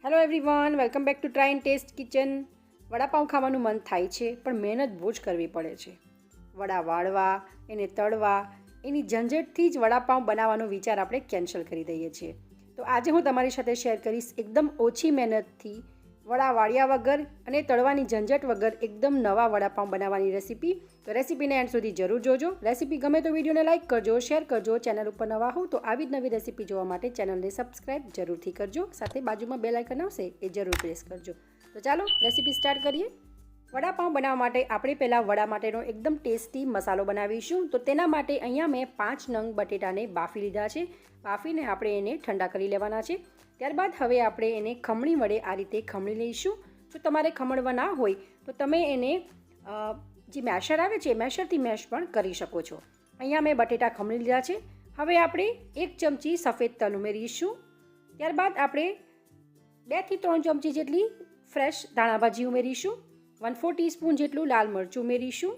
Hello everyone, welcome back to try and test kitchen. Vada pav ખાવાનું મન થાય છે, પણ મહેનત બહુ જ કરવી પડે છે. વડા વાળવા, એને તળવા, એની ઝંઝટથી જ વડાપાઉં બનાવવાનો વિચાર આપણે કેન્સલ કરી દઈએ છીએ. તો આજે હું તમારી સાથે શેર કરીશ એકદમ ઓછી મહેનતથી વડા વાળ્યા વગર અને તળવાની ઝંઝટ વગર એકદમ નવા વડાપાઉં બનાવવાની રેસીપી. તો રેસીપીને એન્ડ સુધી જરૂર જોજો. રેસીપી ગમે તો વિડીયોને લાઇક કરજો, શેર કરજો. ચેનલ ઉપર નવા હોવ તો આવી જ નવી રેસીપી જોવા માટે ચેનલને સબસ્ક્રાઈબ જરૂરથી કરજો. સાથે બાજુમાં બેલ આઇકન આવશે એ જરૂર પ્રેસ કરજો. તો ચાલો રેસીપી સ્ટાર્ટ કરીએ. વડાપાઉં બનાવવા માટે આપણે પહેલાં વડા માટેનો એકદમ ટેસ્ટી મસાલો બનાવીશું. તો તેના માટે અહીંયા મેં 5 નંગ બટેટાને બાફી લીધા છે. બાફીને આપણે એને ઠંડા કરી લેવાના છે. ત્યારબાદ હવે આપણે એને ખમણી વડે આ રીતે ખમણી લઈશું. જો તમારે ખમણવા ના હોય તો તમે એને જે મેશર આવે છે મેશરથી મેશ પણ કરી શકો છો. અહીંયા મેં બટેટા ખમણી લીધા છે. હવે આપણે 1 ચમચી સફેદ તલ ઉમેરીશું. ત્યારબાદ આપણે 2 થી 3 ચમચી જેટલી ફ્રેશ ધાણાભાજી ઉમેરીશું. 1/4 ટીસ્પૂન જેટલું લાલ મરચું ઉમેરીશું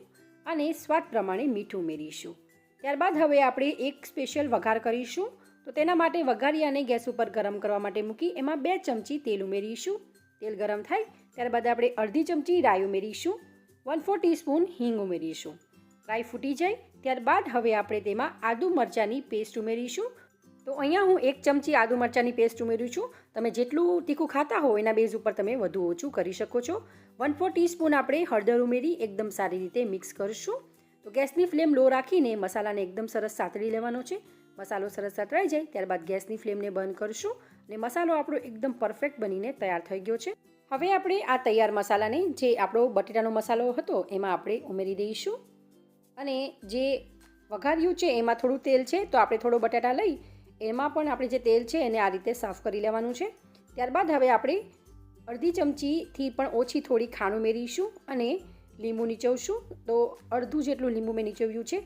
અને સ્વાદ પ્રમાણે મીઠું ઉમેરીશું. ત્યારબાદ હવે આપણે એક સ્પેશિયલ વઘાર કરીશું. તો તેના માટે વઘારિયાને ગેસ ઉપર ગરમ કરવા માટે મૂકી એમાં 2 ચમચી તેલ ઉમેરીશું. તેલ ગરમ થાય ત્યારબાદ આપણે અડધી ચમચી રાઈ ઉમેરીશું. 1/4 ટીસ્પૂન હિંગ ઉમેરીશું. રાઈ ફૂટી જાય ત્યારબાદ હવે આપણે તેમાં આદુ મરચાંની પેસ્ટ ઉમેરીશું. તો અહીંયા હું 1 ચમચી આદુ મરચાંની પેસ્ટ ઉમેરું છું. તમે જેટલું તીખું ખાતા હો એના બેઝ ઉપર તમે વધુ ઓછું કરી શકો છો. 1/4 ટીસ્પૂન આપણે હળદર ઉમેરી એકદમ સારી રીતે મિક્સ કરીશું. તો ગેસની ફ્લેમ લો રાખીને મસાલાને એકદમ સરસ સાતળી લેવાનો છે. મસાલો સરસ સાતળાઈ જાય ત્યારબાદ ગેસની ફ્લેમને બંધ કરીશું અને મસાલો આપણો એકદમ પરફેક્ટ બનીને તૈયાર થઈ ગયો છે. હવે આપણે આ તૈયાર મસાલાને જે આપણો બટેટાનો મસાલો હતો એમાં આપણે ઉમેરી દઈશું. અને જે વઘાર્યું છે એમાં થોડું તેલ છે તો આપણે થોડો બટાટા લઈ એમાં પણ આપણે જે તેલ છે એને આ રીતે સાફ કરી લેવાનું છે. ત્યારબાદ હવે આપણે અડધી ચમચીથી પણ ઓછી થોડી ખાંડ ઉમેરીશું અને લીંબુ નીચવશું. તો અડધું જેટલું લીંબુ મેં નીચવ્યું છે.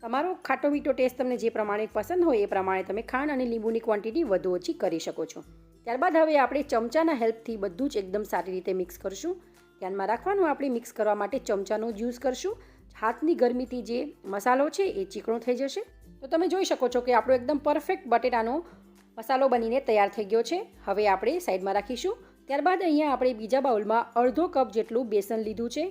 તમારો ખાટો મીઠો ટેસ્ટ તમને જે પ્રમાણે પસંદ હોય એ પ્રમાણે તમે ખાંડ અને લીંબુની ક્વોન્ટિટી વધુ ઓછી કરી શકો છો. ત્યારબાદ હવે આપણે ચમચાના હેલ્પથી બધું જ એકદમ સારી રીતે મિક્સ કરશું. ધ્યાનમાં રાખવાનું આપણે મિક્સ કરવા માટે ચમચાનો જ યુઝ કરશું. હાથની ગરમીથી જે મસાલો છે એ ચીકણો થઈ જશે. તો તમે જોઈ શકો છો કે આપણો એકદમ પરફેક્ટ બટેટાનો મસાલો બનીને તૈયાર થઈ ગયો છે. હવે આપણે સાઈડમાં રાખીશું. ત્યારબાદ અહીંયા આપણે બીજા બાઉલમાં અડધો કપ જેટલું બેસન લીધું છે.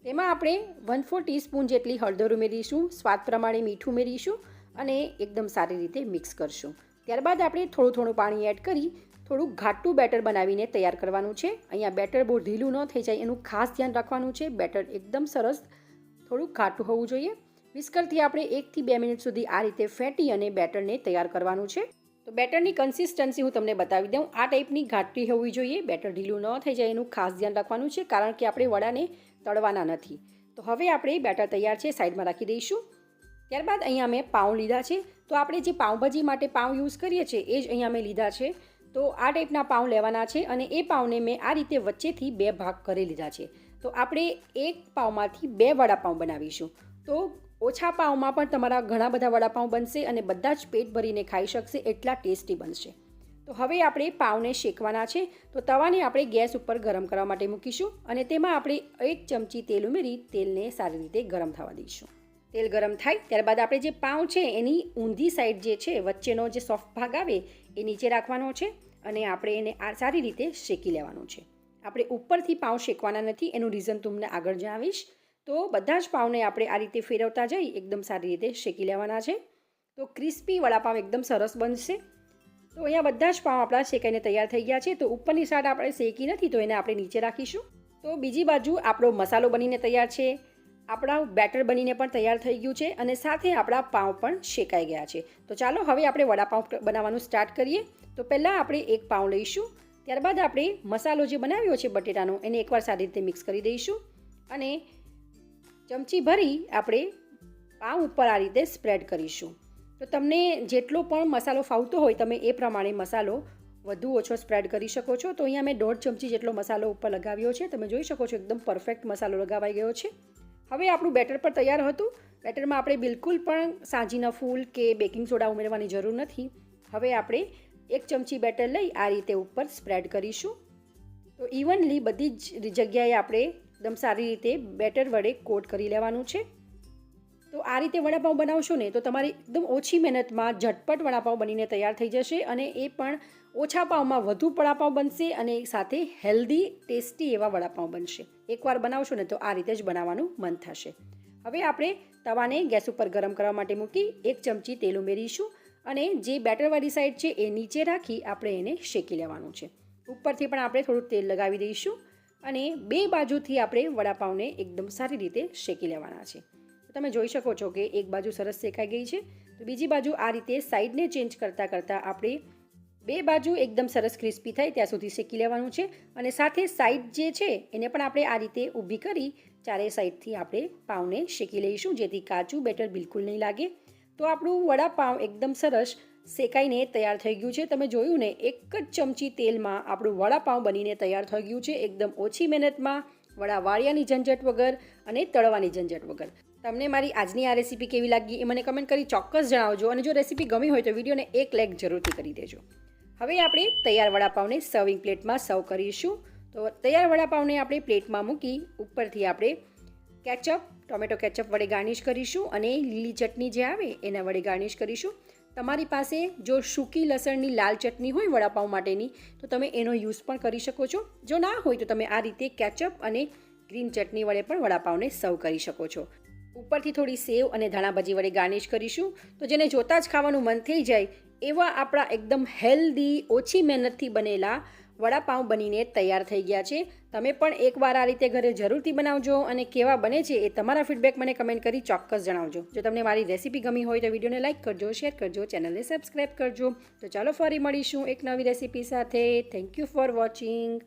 તેમાં આપણે 1/4 ટીસ્પૂન જેટલી હળદર ઉમેરીશું. સ્વાદ પ્રમાણે મીઠું ઉમેરીશું અને એકદમ સારી રીતે મિક્સ કરશું. ત્યારબાદ આપણે થોડું પાણી એડ કરી થોડું ઘાટું બેટર બનાવીને તૈયાર કરવાનું છે. અહીંયા બેટર બહુ ઢીલું ન થઈ જાય એનું ખાસ ધ્યાન રાખવાનું છે. બેટર એકદમ સરસ થોડું ઘાટું હોવું જોઈએ. વિસ્કરથી આપણે 1 થી 2 મિનિટ સુધી આ રીતે ફેંટી અને બેટરને તૈયાર કરવાનું છે. તો બેટરની કન્સિસ્ટન્સી હું તમને બતાવી દઉં. આ ટાઈપની ઘાટી હોવી જોઈએ. બેટર ઢીલું ન થઈ જાય એનું ખાસ ધ્યાન રાખવાનું છે કારણ કે આપણે વડાને તળવાના નથી. તો હવે આપણે બેટર તૈયાર છે સાઈડમાં રાખી દઈશું. ત્યારબાદ અહીંયા મેં પાઉં લીધા છે. તો આપણે જે પાઉંભાજી માટે પાઉં યુઝ કરીએ છીએ એ જ અહીંયા મેં લીધા છે. તો આ ટાઈપના પાઉં લેવાના છે અને એ પાઉંને મેં આ રીતે વચ્ચેથી 2 ભાગ કરી લીધા છે. તો આપણે એક પાઉંમાંથી 2 વડાપાઉં બનાવીશું. તો ઓછા પાઉંમાં પણ તમારા ઘણા બધા વડાપાઉં બનશે અને બધા જ પેટ ભરીને ખાઈ શકશે એટલા ટેસ્ટી બનશે. તો હવે આપણે પાઉંને શેકવાના છે. તો તવાને આપણે ગેસ ઉપર ગરમ કરવા માટે મૂકીશું અને તેમાં આપણે 1 ચમચી તેલ ઉમેરી તેલને સારી રીતે ગરમ થવા દઈશું. તેલ ગરમ થાય ત્યારબાદ આપણે જે પાઉં છે એની ઊંધી સાઈડ જે છે વચ્ચેનો જે સોફ્ટ ભાગ આવે એ નીચે રાખવાનો છે અને આપણે એને સારી રીતે શેકી લેવાનું છે. આપણે ઉપરથી પાઉં શેકવાના નથી. એનું રીઝન તમને આગળ જણાવીશ. તો બધા જ પાઉંને આપણે આ રીતે ફેરવતા જઈ એકદમ સારી રીતે શેકી લેવાના છે. તો ક્રિસ્પી વડાપાઉં એકદમ સરસ બનશે. તો અહીંયા બધા જ પાઉં આપણા શેકાઈને તૈયાર થઈ ગયા છે. તો ઉપરની સાઈડ આપણે શેકી નથી તો એને આપણે નીચે રાખીશું. તો બીજી બાજુ આપણો મસાલો બનીને તૈયાર છે. આપણા બેટર બનીને પણ તૈયાર થઈ ગયું છે અને સાથે આપણા પાઉં પણ શેકાઈ ગયા છે. તો ચાલો હવે આપણે વડાપાઉં બનાવવાનું સ્ટાર્ટ કરીએ. તો પહેલાં આપણે એક પાઉં લઈશું. ત્યારબાદ આપણે મસાલો જે બનાવ્યો છે બટેટાનો એને એકવાર સારી રીતે મિક્સ કરી દઈશું અને ચમચી ભરી આપણે પાઉં ઉપર આ રીતે સ્પ્રેડ કરીશું. તો તમને જેટલો પણ મસાલો ફાવતો હોય તમે એ પ્રમાણે મસાલો વધુ ઓછો સ્પ્રેડ કરી શકો છો. તો અહીંયા મેં 1.5 ચમચી જેટલો મસાલો ઉપર લગાવ્યો છે. તમે જોઈ શકો છો એકદમ પરફેક્ટ મસાલો લગાવાઈ ગયો છે. હવે આપણું બેટર પણ તૈયાર હતું. બેટરમાં આપણે બિલકુલ પણ સાજીના ફૂલ કે બેકિંગ સોડા ઉમેરવાની જરૂર નથી. હવે આપણે 1 ચમચી બેટર લઈ આ રીતે ઉપર સ્પ્રેડ કરીશું. તો ઇવનલી બધી જ જગ્યાએ આપણે એકદમ સારી રીતે બેટર વડે કોટ કરી લેવાનું છે. તો આ રીતે વડાપાઉં બનાવશો ને તો તમારી એકદમ ઓછી મહેનતમાં ઝટપટ વડાપાઉં બનીને તૈયાર થઈ જશે અને એ પણ ઓછા પાવમાં વધુ વડાપાઉં બનશે અને સાથે હેલ્ધી ટેસ્ટી એવા વડાપાઉં બનશે. એકવાર બનાવશો ને તો આ રીતે જ બનાવવાનું મન થશે. હવે આપણે તવાને ગેસ ઉપર ગરમ કરવા માટે મૂકી 1 ચમચી તેલ ઉમેરીશું અને જે બેટરવાળી સાઈડ છે એ નીચે રાખી આપણે એને શેકી લેવાનું છે. ઉપરથી પણ આપણે થોડું તેલ લગાવી દઈશું અને 2 બાજુથી આપણે વડાપાઉંને એકદમ સારી રીતે શેકી લેવાના છે. તમે જોઈ શકો છો કે એક બાજુ સરસ શેકાઈ ગઈ છે, તો બીજી બાજુ આ રીતે સાઈડને ચેન્જ કરતાં આપણે 2 બાજુ એકદમ સરસ ક્રિસ્પી થાય ત્યાં સુધી શેકી લેવાનું છે. અને સાથે સાઈડ જે છે એને પણ આપણે આ રીતે ઊભી કરી ચારે સાઈડથી આપણે પાઉંને શેકી લઈશું, જેથી કાચું બેટર બિલકુલ નહીં લાગે. તો આપણું વડાપાઉં એકદમ સરસ શેકાઈને તૈયાર થઈ ગયું છે. તમે જોયું ને, 1 જ ચમચી તેલમાં આપણું વડાપાઉં બનીને તૈયાર થઈ ગયું છે, એકદમ ઓછી મહેનતમાં, વડા વાળિયાની ઝંઝટ વગર અને તળવાની ઝંઝટ વગર. તમને મારી આજની આ રેસીપી કેવી લાગી એ મને કમેન્ટ કરી ચોક્કસ જણાવજો અને જો રેસીપી ગમી હોય તો વિડીયોને એક લાઈક જરૂરથી કરી દેજો. હવે આપણે તૈયાર વડાપાઉંને સર્વિંગ પ્લેટમાં સર્વ કરીશું. તો તૈયાર વડાપાઉંને આપણે પ્લેટમાં મૂકી ઉપરથી આપણે કેચઅપ, ટોમેટો કેચઅપ વડે ગાર્નિશ કરીશું અને લીલી ચટણી જે આવે એના વડે ગાર્નિશ કરીશું. તમારી પાસે જો સૂકી લસણની લાલ ચટણી હોય વડાપાઉં માટેની તો તમે એનો યુઝ પણ કરી શકો છો. જો ના હોય તો તમે આ રીતે કેચઅપ અને ગ્રીન ચટણી વડે પણ વડાપાઉંને સર્વ કરી શકો છો. ઉપરથી થોડી સેવ અને ધાણા ભાજી વડે ગાર્નિશ કરીશું. તો જેને જોતાં જ ખાવાનું મન થઈ જાય એવા આપણા એકદમ હેલ્ધી, ઓછી મહેનતથી બનેલા વડાપાઉં બનીને તૈયાર થઈ ગયા છે. તમે પણ એકવાર આ રીતે ઘરે જરૂરથી બનાવજો અને કેવા બને છે એ તમારા ફીડબેક મને કમેન્ટ કરી ચોક્કસ જણાવજો. જો તમને મારી રેસીપી ગમી હોય તો વિડીયોને લાઇક કરજો, શેર કરજો, ચેનલને સબસ્ક્રાઈબ કરજો. તો ચાલો ફરી મળીશું એક નવી રેસીપી સાથે. Thank you for watching.